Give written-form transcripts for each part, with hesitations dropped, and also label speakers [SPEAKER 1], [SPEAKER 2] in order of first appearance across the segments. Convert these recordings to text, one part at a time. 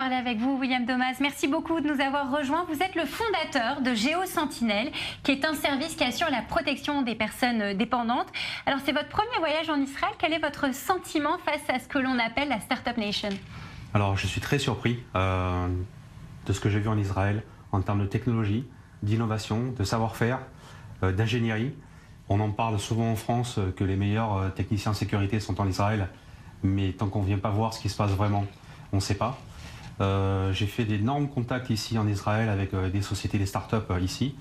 [SPEAKER 1] parler avec vous, William Domas. Merci beaucoup de nous avoir rejoints. Vous êtes le fondateur de GeoSentinel, qui est un service qui assure la protection des personnes dépendantes. Alors, c'est votre premier voyage en Israël. Quel est votre sentiment face à ce que l'on appelle la Startup Nation?
[SPEAKER 2] Alors, je suis très surpris de ce que j'ai vu en Israël en termes de technologie, d'innovation, de savoir-faire, d'ingénierie. On en parle souvent en France que les meilleurs techniciens de sécurité sont en Israël, mais tant qu'on ne vient pas voir ce qui se passe vraiment, on ne sait pas. J'ai fait d'énormes contacts ici en Israël avec des sociétés, des startups ici.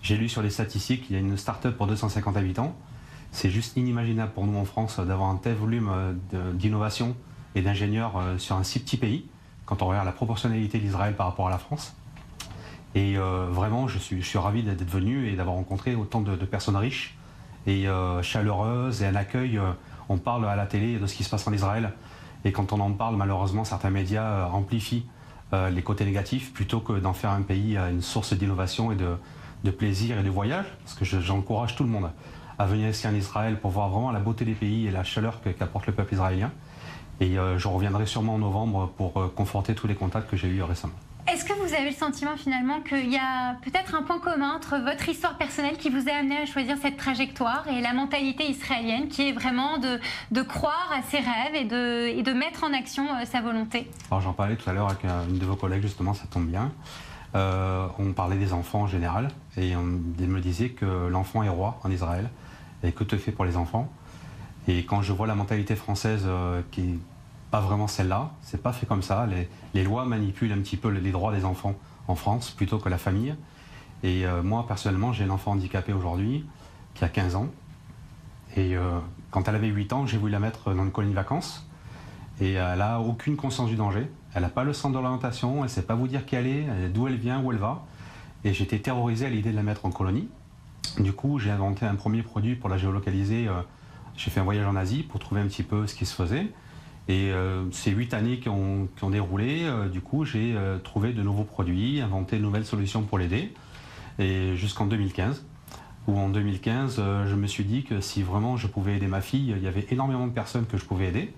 [SPEAKER 2] J'ai lu sur les statistiques qu'il y a une startup pour 250 habitants. C'est juste inimaginable pour nous en France d'avoir un tel volume d'innovation et d'ingénieurs sur un si petit pays, quand on regarde la proportionnalité d'Israël par rapport à la France. Et vraiment, je suis ravi d'être venu et d'avoir rencontré autant de personnes riches et chaleureuses et un accueil. On parle à la télé de ce qui se passe en Israël et quand on en parle, malheureusement, certains médias amplifient les côtés négatifs plutôt que d'en faire un pays une source d'innovation et de plaisir et de voyage, parce que j'encourage tout le monde à venir ici en Israël pour voir vraiment la beauté des pays et la chaleur qu'apporte le peuple israélien. Et je reviendrai sûrement en novembre pour conforter tous les contacts que j'ai eus récemment.
[SPEAKER 1] Est-ce que vous avez le sentiment finalement qu'il y a peut-être un point commun entre votre histoire personnelle qui vous a amené à choisir cette trajectoire et la mentalité israélienne qui est vraiment de croire à ses rêves et de mettre en action sa volonté?
[SPEAKER 2] Alors j'en parlais tout à l'heure avec une de vos collègues, justement, ça tombe bien. On parlait des enfants en général et on me disait que l'enfant est roi en Israël et que te fait pour les enfants. Et quand je vois la mentalité française qui est pas vraiment celle-là, c'est pas fait comme ça. Les lois manipulent un petit peu les droits des enfants en France plutôt que la famille. Et moi, personnellement, j'ai un enfant handicapé aujourd'hui qui a 15 ans. Et quand elle avait 8 ans, j'ai voulu la mettre dans une colonie de vacances. Et elle n'a aucune conscience du danger. Elle n'a pas le sens de l'orientation, elle ne sait pas vous dire qui elle est, d'où elle vient, où elle va. Et j'étais terrorisé à l'idée de la mettre en colonie. Du coup, j'ai inventé un premier produit pour la géolocaliser. J'ai fait un voyage en Asie pour trouver un petit peu ce qui se faisait. Et ces 8 années qui ont déroulé, du coup, j'ai trouvé de nouveaux produits, inventé de nouvelles solutions pour l'aider. Et jusqu'en 2015, où en 2015, je me suis dit que si vraiment je pouvais aider ma fille, il y avait énormément de personnes que je pouvais aider.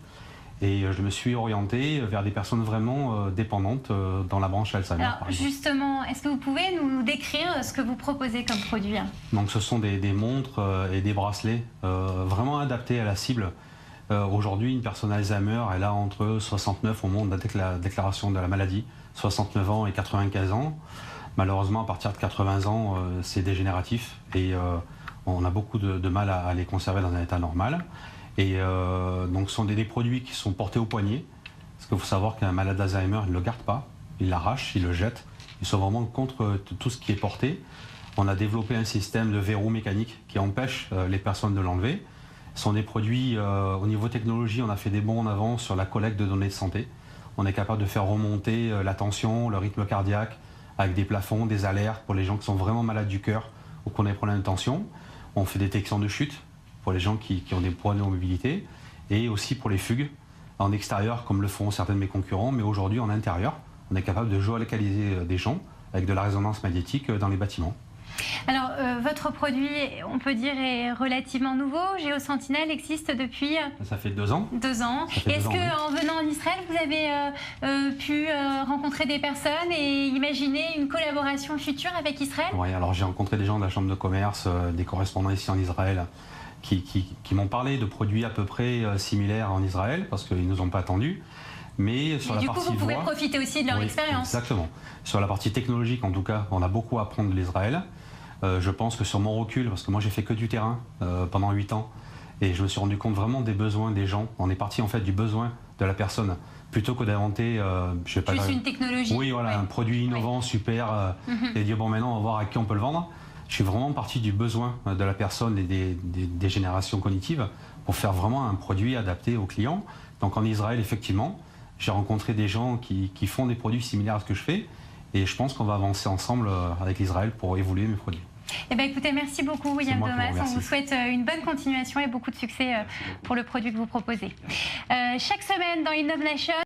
[SPEAKER 2] Et je me suis orienté vers des personnes vraiment dépendantes dans la branche Alzheimer.
[SPEAKER 1] Alors justement, est-ce que vous pouvez nous décrire ce que vous proposez comme produit?
[SPEAKER 2] Donc ce sont des montres et des bracelets vraiment adaptés à la cible. Aujourd'hui, une personne Alzheimer, elle a entre 69 au moment de la déclaration de la maladie, 69 ans et 95 ans. Malheureusement, à partir de 80 ans, c'est dégénératif et on a beaucoup de mal à les conserver dans un état normal. Et donc ce sont des produits qui sont portés au poignet, parce qu'il faut savoir qu'un malade d'Alzheimer, il ne le garde pas, il l'arrache, il le jette. Ils sont vraiment contre tout ce qui est porté. On a développé un système de verrou mécanique qui empêche les personnes de l'enlever. Ce sont des produits, au niveau technologie, on a fait des bons en avant sur la collecte de données de santé. On est capable de faire remonter la tension, le rythme cardiaque, avec des plafonds, des alertes pour les gens qui sont vraiment malades du cœur ou qui ont des problèmes de tension. On fait des détections de chute pour les gens qui ont des problèmes de mobilité et aussi pour les fugues en extérieur comme le font certains de mes concurrents, mais aujourd'hui en intérieur, on est capable de géolocaliser des gens avec de la résonance magnétique dans les bâtiments.
[SPEAKER 1] Alors, votre produit, on peut dire, est relativement nouveau. GeoSentinel existe depuis...
[SPEAKER 2] Ça fait 2 ans.
[SPEAKER 1] 2 ans. Est-ce qu'en venant en Israël, vous avez pu rencontrer des personnes et imaginer une collaboration future avec Israël?
[SPEAKER 2] Oui, alors j'ai rencontré des gens de la Chambre de commerce, des correspondants ici en Israël, qui m'ont parlé de produits à peu près similaires en Israël, parce qu'ils ne nous ont pas attendus. Mais sur la partie
[SPEAKER 1] du coup, vous pouvez profiter aussi de leur expérience.
[SPEAKER 2] Exactement. Sur la partie technologique, en tout cas, on a beaucoup à apprendre de l'Israël. Je pense que sur mon recul, parce que moi j'ai fait que du terrain pendant 8 ans, et je me suis rendu compte vraiment des besoins des gens. On est parti en fait du besoin de la personne, plutôt que d'inventer, je sais pas,
[SPEAKER 1] juste une technologie.
[SPEAKER 2] Oui, voilà, un produit innovant, super, et dire bon maintenant on va voir à qui on peut le vendre. Je suis vraiment parti du besoin de la personne et des générations cognitives pour faire vraiment un produit adapté aux clients. Donc en Israël, effectivement, j'ai rencontré des gens qui font des produits similaires à ce que je fais et je pense qu'on va avancer ensemble avec l'Israël pour évoluer mes produits.
[SPEAKER 1] Eh bien, écoutez, merci beaucoup William Domas. On vous souhaite une bonne continuation et beaucoup de succès pour le produit que vous proposez. Chaque semaine dans Innov Nation,